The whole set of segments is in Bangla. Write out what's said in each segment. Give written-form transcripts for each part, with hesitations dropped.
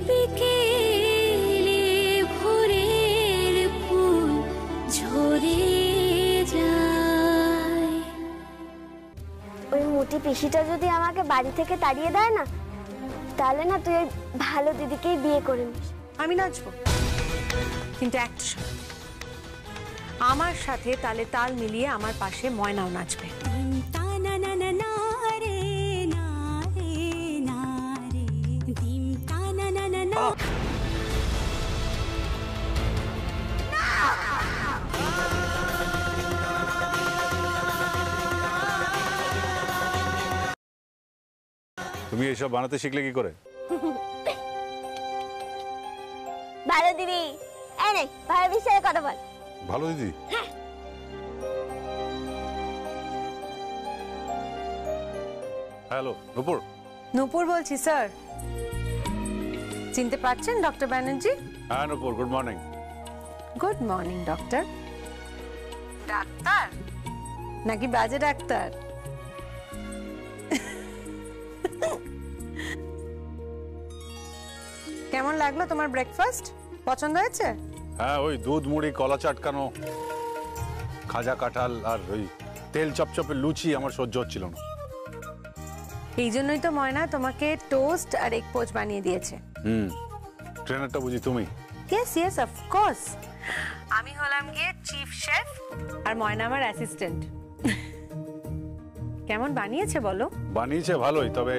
বিকেলে ভোরের ফুল ঝরে যায়। ওই মোটি পিসিটা যদি আমাকে বাড়ি থেকে তাড়িয়ে দেয় না, তাহলে না তুই ওই ভালো দিদিকেই বিয়ে করে নিস। আমি নাচবো, কিন্তু একটা শর্ত, আমার সাথে তালে তাল মিলিয়ে আমার পাশে ময়নাও নাচবে। তুমি এইসব বানাতে শিখলে কি করে? ভালো দিদি, এই নে ভালো বিষয়ে কথা বল। ভালো দিদি? হ্যালো নূপুর। নূপুর বলছি স্যার, চিনতে পারছেন ডক্টর ব্যানার্জি? হ্যাঁ Nupur, good morning. Good morning doctor. Doctor নাকি বাজে ডাক্তার? কেমন লাগলো তোমার ব্রেকফাস্ট? পছন্দ হয়েছে? হ্যাঁ, ওই দুধ মুড়ি কলা চাটকানো খাজা কাঁঠাল আর ওই তেল চপচপে লুচি আমার সহ্য হচ্ছিল না। এই জন্যই তো ময়না তোমাকে টোস্ট আর এগ পোচ বানিয়ে দিয়েছে। ট্রেনারটা বুঝি তুমি? ইয়েস ইয়েস অফ কোর্স, আমি হলাম গিয়ে চিফ শেফ আর ময়না আমার অ্যাসিস্ট্যান্ট। কেমন বানিয়েছে বলো? বানিয়েছে ভালোই, তবে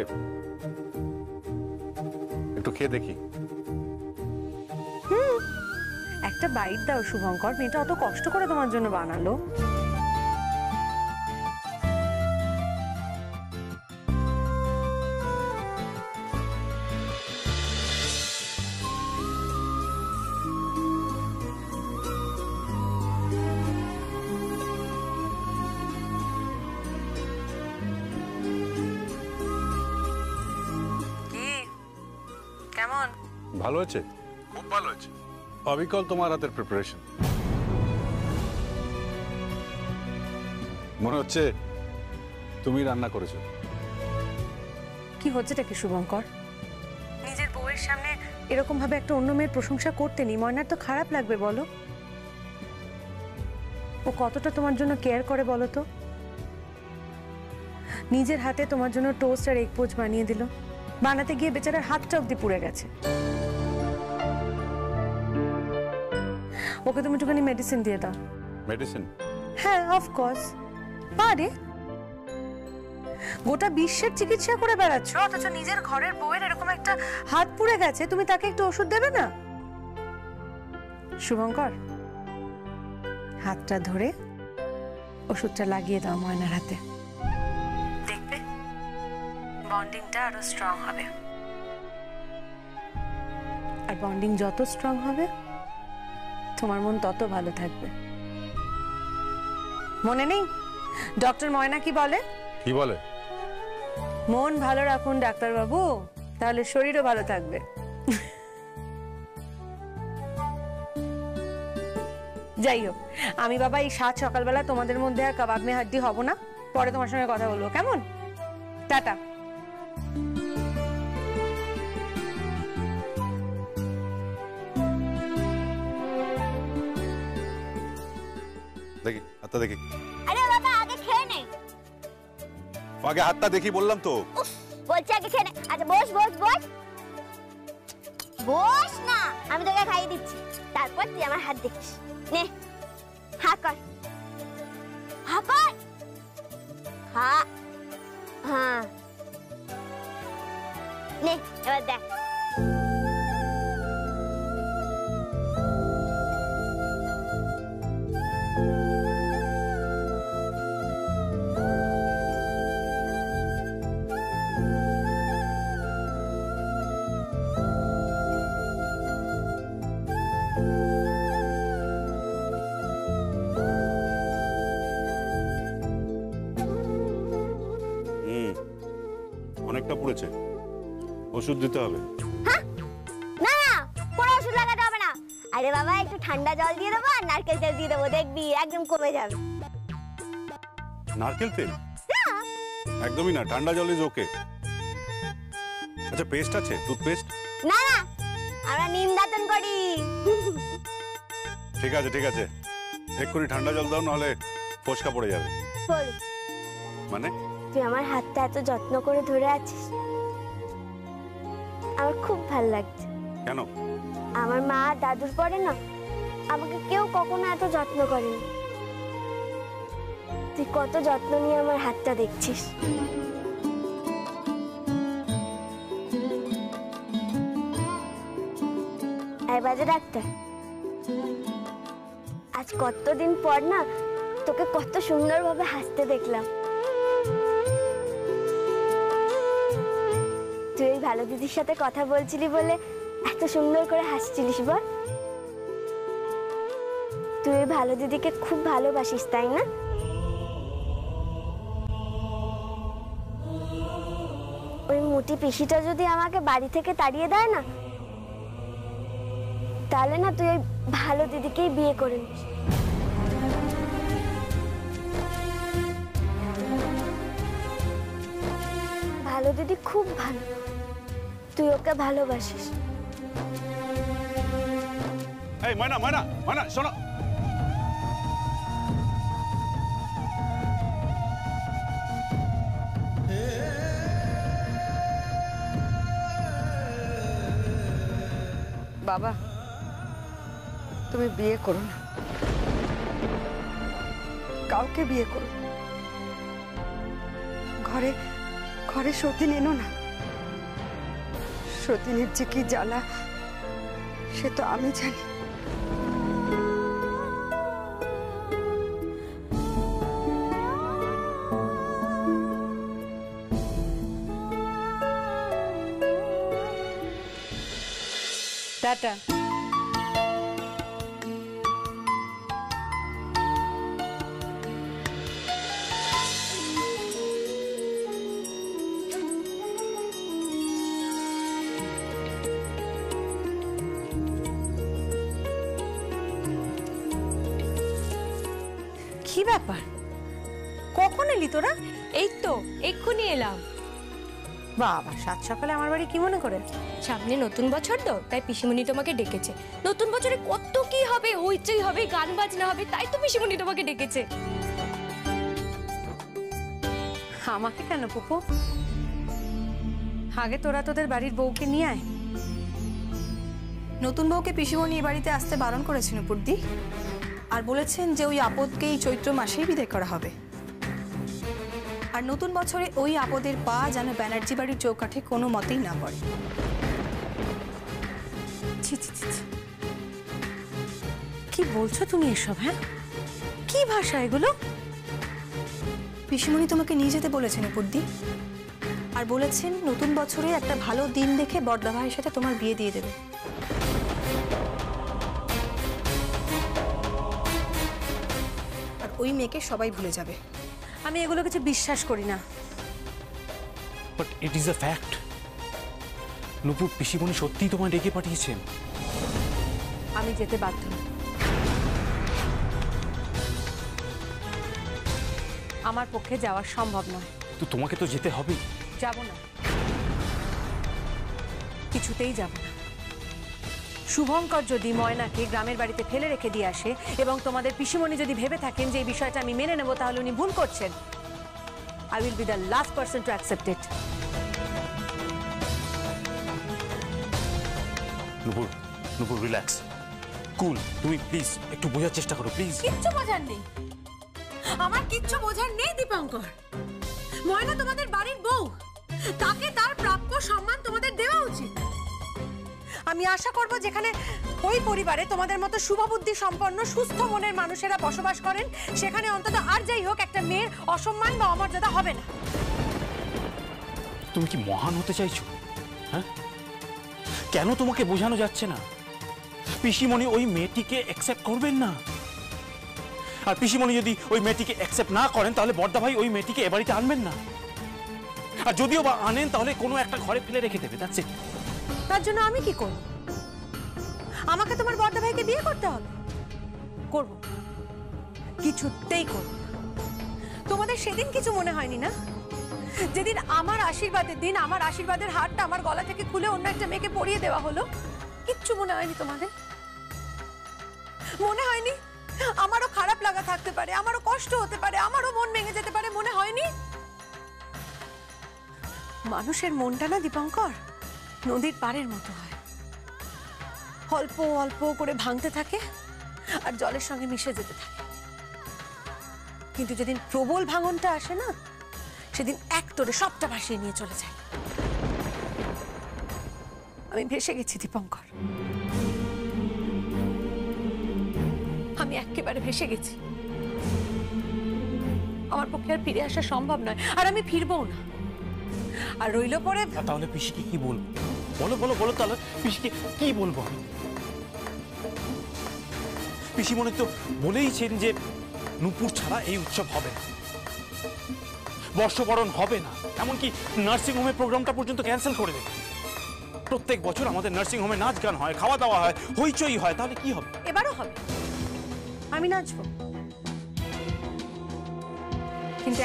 একটু খেয়ে দেখি। একটা বাইট দাও শুভঙ্কর, মেয়েটা অত কষ্ট করে তোমার জন্য বানালো। কি কেমন? ভালো হয়েছে, খুব ভালো হয়েছে। অবিকল তোমার হাতের প্রিপারেশন। মনে হচ্ছে তুমি রান্না করেছো। কি হচ্ছেটা কি শুভঙ্কর? নিজের বউয়ের সামনে এরকম ভাবে একটা অন্য মেয়ের প্রশংসা করতে নি, ময়নার তো খারাপ লাগবে বলো? ও কতটা তোমার জন্য কেয়ার করে বলো তো? নিজের হাতে তোমার জন্য টোস্ট আর এগ পোচ বানিয়ে দিল, বানাতে গিয়ে বেচারার হাতটা অব্দি পুড়ে গেছে। ওকে তুমি একটুখানি মেডিসিন দিয়ে দাও। মেডিসিন? হ্যাঁ অফকোর্স, পারে। গোটা বিশ্বের চিকিৎসা করে বেড়াচ্ছ, অথচ নিজের ঘরের বউয়ের এরকম একটা হাত পুড়ে গেছে, তুমি তাকে একটু ওষুধ দেবে না? শুভঙ্কর, হাতটা ধরে ওষুধটা লাগিয়ে দাও ময়নার হাতে, দেখবে বন্ডিংটা আরো স্ট্রং হবে। আর বন্ডিং যত স্ট্রং হবে তোমার মন তত ভালো থাকবে। মনে নেই ডক্টর ময়না কি বলে? কি বলে? মন ভালো রাখুন ডাক্তার বাবু, তাহলে শরীরও ভালো থাকবে। যাই হোক, আমি বাবা এই সাত সকালবেলা তোমাদের মধ্যে আর কাবাব মে হাড্ডি হব না, পরে তোমার সঙ্গে কথা বলবো, কেমন? টাটা। দেখি হাতটা দেখি। আরে বাবা আগে খেয়ে নে। আগে হাতটা দেখি বললাম তো। বলছি আগে খেয়ে নে। আচ্ছা বস বস বস বস না, আমি তোকে খাইয়ে দিচ্ছি, তারপর তুই আমার হাত দেখিস। নে হা কর, হা কর, হা, হ্যাঁ নে এবার দেখ। অনেকটা পুড়েছে, ওষুধ দিতে হবে। হ্যাঁ না না, কোনো ওষুধ লাগাতে হবে না। আরে বাবা একটু ঠান্ডা জল দিয়ে দেবো আর নারকেল তেল দিয়ে দেবো, দেখবি একদম কমে যাবে। নারকেল তেল? একদমই না, ঠান্ডা জল ইজ ওকে। আচ্ছা পেস্ট আছে, টুথপেস্ট? না না, আমরা নিমদাতন করি। ঠিক আছে ঠিক আছে, এক্ষুনি ঠান্ডা জল দাও, নাহলে ফোসকা পড়ে যাবে। বল, মানে? তুই আমার হাতটা এত যত্ন করে ধরে আছিস, আমার খুব ভাল লাগছে। কেন? আমার মা আর দাদুর পরে না আমাকে কেউ কখনো এত যত্ন করেনি। তুই কত যত্ন নিয়ে আমার হাতটা দেখছিস। এই বাজে ডাক্তার, আজ কতদিন পর না তোকে কত সুন্দরভাবে হাসতে দেখলাম। তুই ওই ভালো দিদির সাথে কথা বলছিলি বলে এত সুন্দর করে হাসছিলিস বল? তুই ওই ভালো দিদিকে খুব ভালোবাসিস তাই না? ওই মুটি পিসিটা যদি আমাকে বাড়ি থেকে তাড়িয়ে দেয় না, তাহলে না তুই ওই ভালো দিদিকেই বিয়ে করে নিস। ভালো দিদি খুব ভালো, তুই ওকে ভালোবাসিস। এই ময়না ময়না ময়না শোনো। বাবা, তুমি বিয়ে করো না, কাউকে বিয়ে করো। ঘরে ঘরে সতীন এনো না। সতীনের যে কি জ্বালা সে তো আমি জানি। টাটা। কি ব্যাপার, কখন এলি তোরা? এই তো এক্ষুনি এলাম। বাবা, সাত সকালে আমার বাড়ি কি মনে করে? সামনে নতুন বছর তো, তাই পিসিমণি তোমাকে ডেকেছে। নতুন বছরে কত কি হবে, হইচই হবে, গান বাজনা হবে, তাই তো পিসিমণি তোমাকে ডেকেছে। আমাকে কেন পুপু? আগে তোরা তোদের বাড়ির বউকে নিয়ে আয়। নতুন বউকে পিসিমণি এই বাড়িতে আসতে বারণ করেছেন উপরদি, আর বলেছেন যে ওই আপদকে এই চৈত্র মাসেই বিদায় করা হবে। আর নতুন বছরে ওই আপদের পা যেন ব্যানার্জি বাড়ির চৌকাঠে কোনো মতেই না পড়ে। ছি ছি ছি ছি। কি বলছো তুমি এসব? হ্যাঁ, কি ভাষা এগুলো? পিসিমণি তোমাকে নিয়ে যেতে বলেছেন উপরদি, আর বলেছেন নতুন বছরে একটা ভালো দিন দেখে বড়দা ভাইয়ের সাথে তোমার বিয়ে দিয়ে দেবে। আর ওই মেয়েকে সবাই ভুলে যাবে। আমি এগুলো কিছু বিশ্বাস করি না। But it is a fact. Nupur, পিসিমণি সত্যিই তোমায় ডেকে পাঠিয়েছেন। আমি যেতে বাধ্য। আমার পক্ষে যাওয়া সম্ভব নয়। তো তোমাকে তো যেতে হবে। যাব না, কিছুতেই যাব না। শুভঙ্কর যদি ময়নাকে গ্রামের বাড়িতে ফেলে রেখে দিয়ে আসে এবং তোমাদের পিসিমণি যদি ভেবে থাকেন যে এই বিষয়টা আমি মেনে নেব, তাহলে উনি ভুল করছেন। I will be the last person to accept it. Nupur, Nupur relax, cool. তুমি প্লিজ একটু বোঝার চেষ্টা করো প্লিজ। কিচ্ছু বোঝার নেই, আমার কিচ্ছু বোঝার নেই দীপঙ্কর। ময়না তোমাদের বাড়ির বউ, তাকে তার প্রাপ্য সম্মান তোমাদের দেওয়া উচিত। আমি আশা করব যেখানে ওই পরিবারে তোমাদের মতো শুভবুদ্ধি সম্পন্ন সুস্থ মনের মানুষেরা বসবাস করেন, সেখানে অন্তত আর যাই হোক একটা মেয়ের অসম্মান বা অমর্যাদা হবে না। তুমি কি মহান হতে চাইছো? হ্যাঁ, কেন তোমাকে বোঝানো যাচ্ছে না? পিসিমণি ওই মেয়েটিকে অ্যাকসেপ্ট করবেন না। আর পিসিমণি যদি ওই মেয়েটিকে অ্যাকসেপ্ট না করেন, তাহলে বড়দা ভাই ওই মেয়েটিকে এ বাড়িতে আনবেন না। আর যদিও বা আনেন, তাহলে কোনো একটা ঘরে ফেলে রেখে দেবে। That's it. তার জন্য আমি কি করব? আমাকে তোমার বড়দা ভাইকে বিয়ে করতে হবে? করব, কিছুতেই করব। তোমাদের সেদিন কিছু মনে হয়নি না, যেদিন আমার আশীর্বাদের দিন আমার আশীর্বাদের হারটা আমার গলা থেকে খুলে অন্য একটা মেয়েকে পরিয়ে দেওয়া হলো? কিচ্ছু মনে হয়নি তোমাদের? মনে হয়নি আমারও খারাপ লাগা থাকতে পারে, আমারও কষ্ট হতে পারে, আমারও মন ভেঙে যেতে পারে? মনে হয়নি? মানুষের মনটা না দীপঙ্কর নদীর পাড়ের মতো হয়, অল্প অল্প করে ভাঙতে থাকে আর জলের সঙ্গে মিশে যেতে থাকে। কিন্তু যেদিন প্রবল ভাঙনটা আসে না, সেদিন এক তোড়ে সবটা ভাসিয়ে নিয়ে চলে যায়। আমি ভেসে গেছি দীপঙ্কর, আমি একেবারে ভেসে গেছি। আমার পক্ষে আর ফিরে আসা সম্ভব নয়, আর আমি ফিরবো না। আর রইল পরে, তাহলে পিসিকে কি বলবো? বলো বলো বলো, তাহলে পিসিকে কি বলবো? পিসিমণি তো বলেইছেন যে নূপুর ছাড়া এই উৎসব হবে না, বর্ষবরণ হবে না, এমনকি নার্সিং হোমের প্রোগ্রামটা পর্যন্ত ক্যান্সেল করে দেবে। প্রত্যেক বছর আমাদের নার্সিং হোমে নাচ গান হয়, খাওয়া দাওয়া হয়, হইচই হয়, তাহলে কি হবে? এবারও হবে, আমি নাচবো, কিন্তু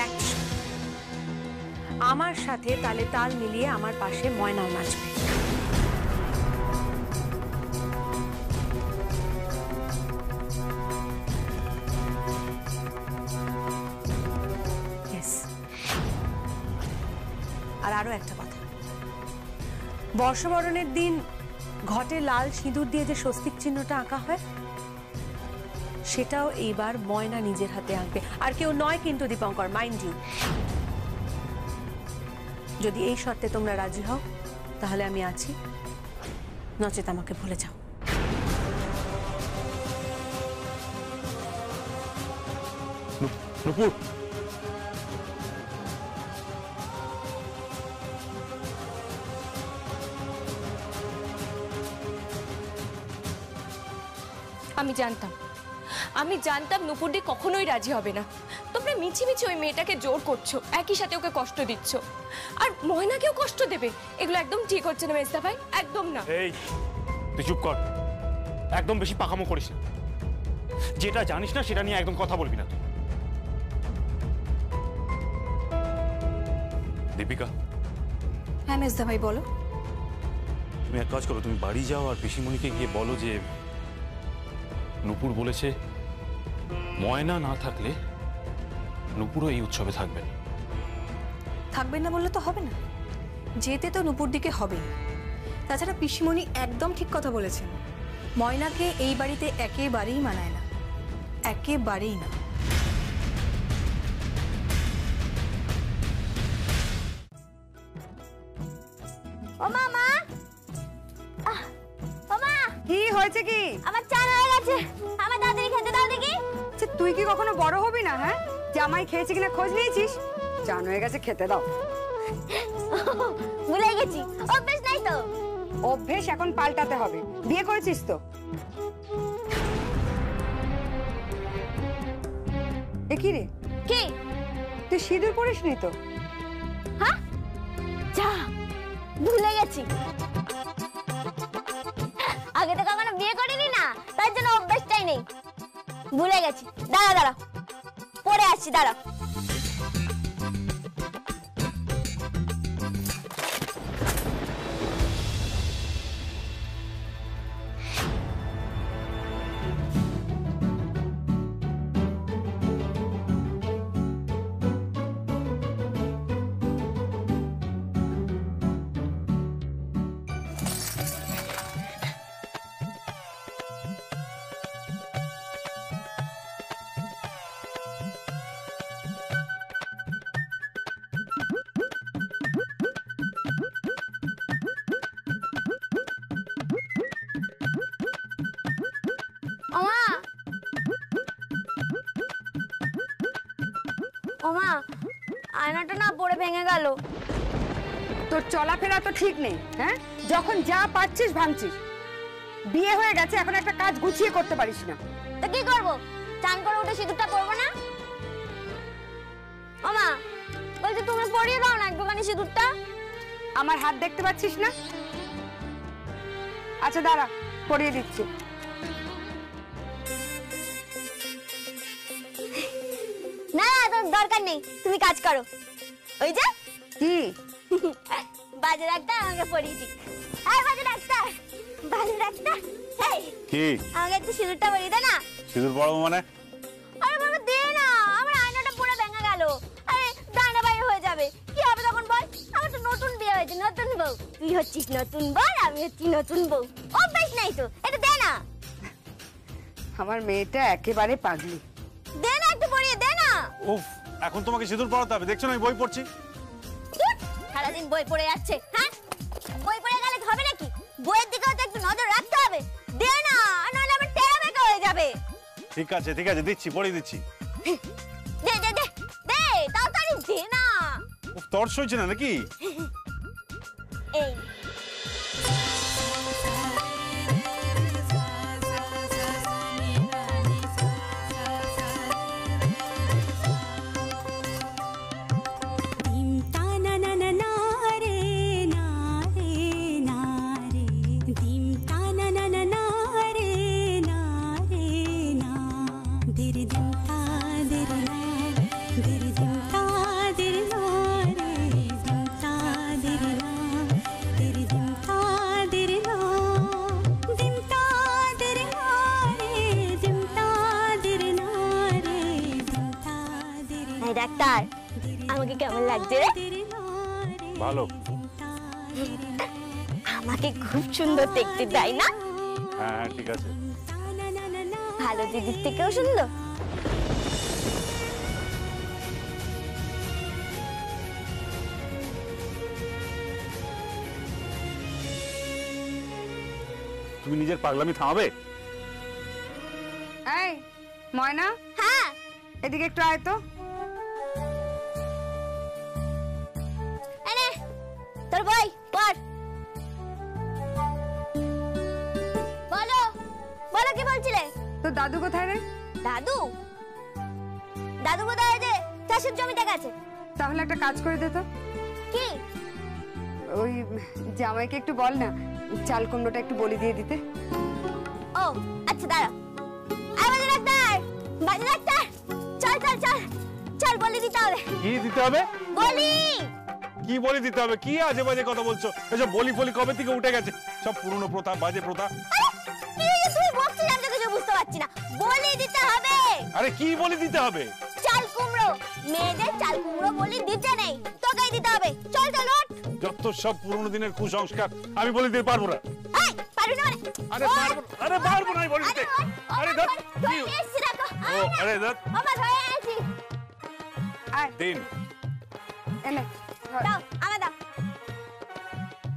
আমার সাথে তালে তাল মিলিয়ে আমার পাশে ময়নাও নাচবে। আর আরো একটা কথা, বর্ষবরণের দিন ঘটে লাল সিঁদুর দিয়ে যে স্বস্তিক চিহ্নটা আঁকা হয়, সেটাও এইবার ময়না নিজের হাতে আঁকবে, আর কেউ নয় কিন্তু দীপঙ্কর, মাইন্ড ইউ। যদি এই শর্তে তোমরা রাজি হও তাহলে আমি আছি, নচেত আমাকে ভুলে যাও। নূপুর, আমি জানতাম নূপুরদি কখনোই রাজি হবে না। তোমরা মিছিমিছি ওই মেয়েটাকে জোর করছো, একই সাথে ওকে কষ্ট দিচ্ছ, আর ময়নাকেও কষ্ট দেবে। এগুলো একদম ঠিক হচ্ছে না মেজদা ভাই, একদম না। এই তুই চুপ কর, একদম বেশি পাকামো করিস না। যেটা জানিস না সেটা নিয়ে একদম কথা বলবি না তুই। দীপিকা। হ্যাঁ মেজদা ভাই বলো। তুমি এক কাজ করো, তুমি বাড়ি যাও আর পিসিমণিকে গিয়ে বলো যে নূপুর বলেছে ময়না না থাকলে নূপুরও এই উৎসবে থাকবেন। থাকবেন না বললে তো হবে না, যেতে তো নূপুর দিকে হবেই। তাছাড়া পিসিমণি একদম ঠিক কথা বলেছেন, ময়নাকে এই বাড়িতে একেবারেই মানায় না, একেবারেই না। ও মামা, ও মা, কি হয়েছে? কি আমার চান হয়ে গেছে, আমার তাড়াতাড়ি খেতে দাও দেখি। তুই কি কখনো বড় হবি না? হ্যাঁ, জামাই খেয়েছে কিনা খোঁজ নিয়েছিস? চান হয়ে গেছে, খেতে দাও। ভুলে গেছি, অভ্যেস নাই তো। অভ্যেস এখন পাল্টাতে হবে, বিয়ে করেছিস তো। এ কি রে, কি তুই সিঁদুর পরিসনি তো? হ্যাঁ, যা ভুলে গেছি। আগে তো কখনো বিয়ে করিনি না, তাই জন্য অভ্যেসটাই নেই, ভুলে গেছি। দাঁড়া দাঁড়া, পরে আসছি, দাঁড়া। ওমা, আয়নাটা না পড়ে ভেঙে গেল। তোর চলাফেরা তো ঠিক নেই, হ্যাঁ? যখন যা পাচ্ছিস ভাঙছিস। বিয়ে হয়ে গেছে, এখন একটা কাজ গুছিয়ে করতে পারিস না। তো কি করব? চান করে উঠে সিঁদুরটা পরবো না? ওমা, বলছি তুমি পরিয়ে দাও না একটুখানি সিঁদুরটা। আমার হাত দেখতে পাচ্ছিস না? আচ্ছা দাঁড়া, পরিয়ে দিচ্ছি। না না, তোর দরকার নেই, তুমি কাজ করো। ওই যে কি বাজে ডাক্তার আমাকে পরিয়ে দিক। আর বাজে ডাক্তার, আরে ডাক্তার, এই কি আমাকে একটু সিঁদুরটা পরিয়ে দে না। সিঁদুর পরাবো মানে? আরে বাবা দে না, আমার আয়নাটা পুরো ভেঙে গেল। আরে ডায়না বাইরে হয়ে যাবে, কি হবে তখন বল? আমার তো নতুন বিয়ে হয়েছে, নতুন বউ। তুই হচ্ছিস নতুন বর, আমি হচ্ছি নতুন বউ। অভ্যাস নাই তো, এটা দে না। আমার মেয়েটা একেবারে পাগলি। দে না, একটু পরিয়ে দে না। উফ, এখন তোমাকে সিঁদুর পরাতে হবে? দেখছো না আমি বই পড়ছি। ধুর, সারাদিন বই পড়ে যাচ্ছে। হ্যাঁ, বই পড়ে গেলে হবে নাকি? বইয়ের দিকেও তো একটু নজর রাখতে হবে। দে না, নাহলে আমার টেরা বেঁকা হয়ে যাবে। ঠিক আছে ঠিক আছে, দিচ্ছি, পরিয়ে দিচ্ছি। দে দে দে দে, তাড়াতাড়ি দে না। উফ, তর্স হয়েছে না নাকি? এই ডাক্তার, আমাকে কেমন লাগছে রে? ভালো। আমাকে খুব সুন্দর দেখতে, তাই না? হ্যাঁ হ্যাঁ, ঠিক আছে। ভালো দিদির থেকেও সুন্দর। তুমি নিজের পাগলামি থামাবে? এই ময়না, হ্যাঁ, এদিকে একটু আয় তো। এনে তোর বই পড়। বলো বলো, কি বলছিলে? তোর দাদু কোথায় রে? দাদু? দাদু কোথায়? যে চাষের জমিতে গেছে। তাহলে একটা কাজ করে দে তো। কি? ওই জামাইকে একটু বল না চাল কুমড়োটা একটু বলি দিয়ে দিতে। ও আচ্ছা, দাঁড়া। আয় বাজে ডাক্তার, বাজে ডাক্তার, চল চল চল চল, বলি দিতে হবে। কি দিতে হবে? বলি। কি বলি দিতে হবে? কি আজে বাজে কথা বলছো? এসব বলি ফলি কবে থেকে উঠে গেছে, সব পুরনো প্রথা, বাজে প্রথা। কি যে তুই বলছিস, আমি তো কিছু বুঝতে পারছি না। বলি দিতে হবে। আরে কি বলি দিতে হবে? চাল কুমড়ো, মেয়েদের চাল কুমড়ো বলি দিতে নেই, তোকেই দিতে হবে। চল চল ওঠ। যত সব পুরনো দিনের কুসংস্কার, আমি বলি দিতে পারবো না। এই পারবি না মানে? আরে পারবো, আরে পারবো না বলি দিতে। আরে ধর, কি? ও আরে ধর, আমার ধরে আছি। আয় দিন। এনে ধর। দাও, আমায় দাও।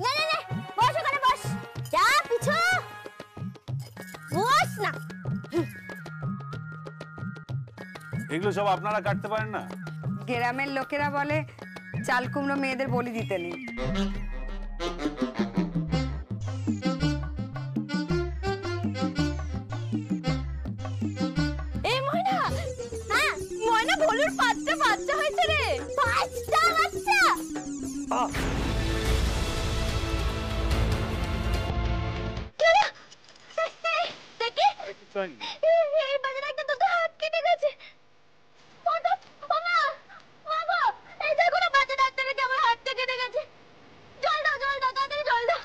নে নে নে, বস ওখানে বস। যা পিছু বস না। এগুলো সব আপনারা কাটতে পারেন না? গ্রামের লোকেরা বলে চাল কুমড়ো মেয়েদের বলি দিতে নেই। এই ময়না, হ্যাঁ, ময়না ভলুর 5টা বাচ্চা হয়েছে রে। 5টা বাচ্চা? দেখি, এই বাজে ডাক্তার তো হাত কেটে গেছে। মাগো, মামা, মাগো, এই দেখো না, বাজে ডাক্তারের কি আমার হাতটা কেটে গেছে। জল দাও, তাড়াতাড়ি জল দাও।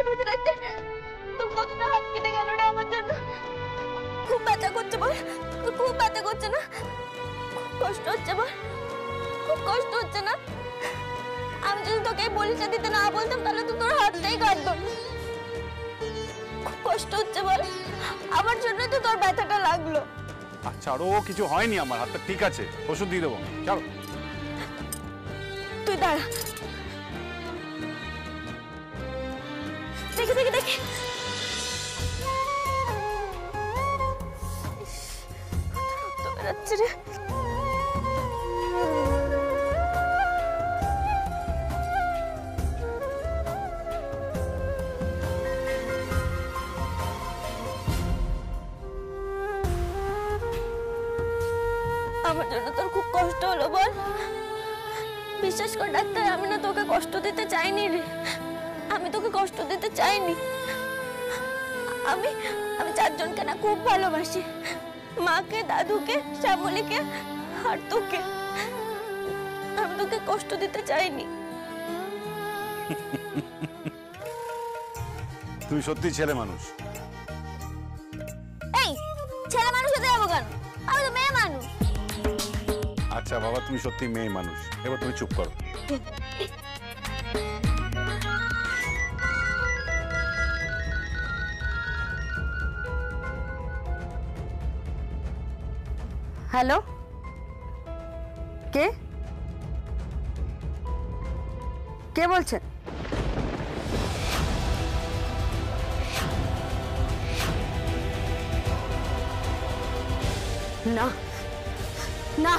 বাজে ডাক্তার, তুমি কতটা হাত কেটে গেল না আমার জন্য। খুব ব্যথা করছে বল, খুব ব্যথা করছে না? খুব কষ্ট হচ্ছে বল, খুব কষ্ট হচ্ছে না? আমি যদি তোকে এই বলিটা দিতে না বলতাম, তাহলে তো তোর হাতটাই কাটতো। খুব কষ্ট হচ্ছে বল, আমার জন্য তো তোর ব্যথাটা লাগলো। আচ্ছা, আরো কিছু হয়নি, আমার হাতটা ঠিক আছে, ওষুধ দিয়ে দেবো। চলো। তুই দাঁড়া, দেখি দেখি দেখি। তো বেরাচ্ছে রে। আমার জন্য তোর খুব কষ্ট হলো বল। বিশ্বাস কর ডাক্তার, আমি না তোকে কষ্ট দিতে চাইনি রে। আমি তোকে কষ্ট দিতে চাইনি। আমি আমি চারজনকে না খুব ভালোবাসি, মাকে, দাদুকে, শ্যামলীকে আর তোকে। আমি তোকে কষ্ট দিতে চাইনি। তুমি সত্যি ছেলে মানুষ। এই ছেলে মানুষ হতে যাবো কেন? আমি তো মেয়ে মানুষ। আচ্ছা বাবা, তুমি সত্যি মেয়ে মানুষ। এবার তুমি চুপ করো। হ্যালো, কে কে বলছেন? না না,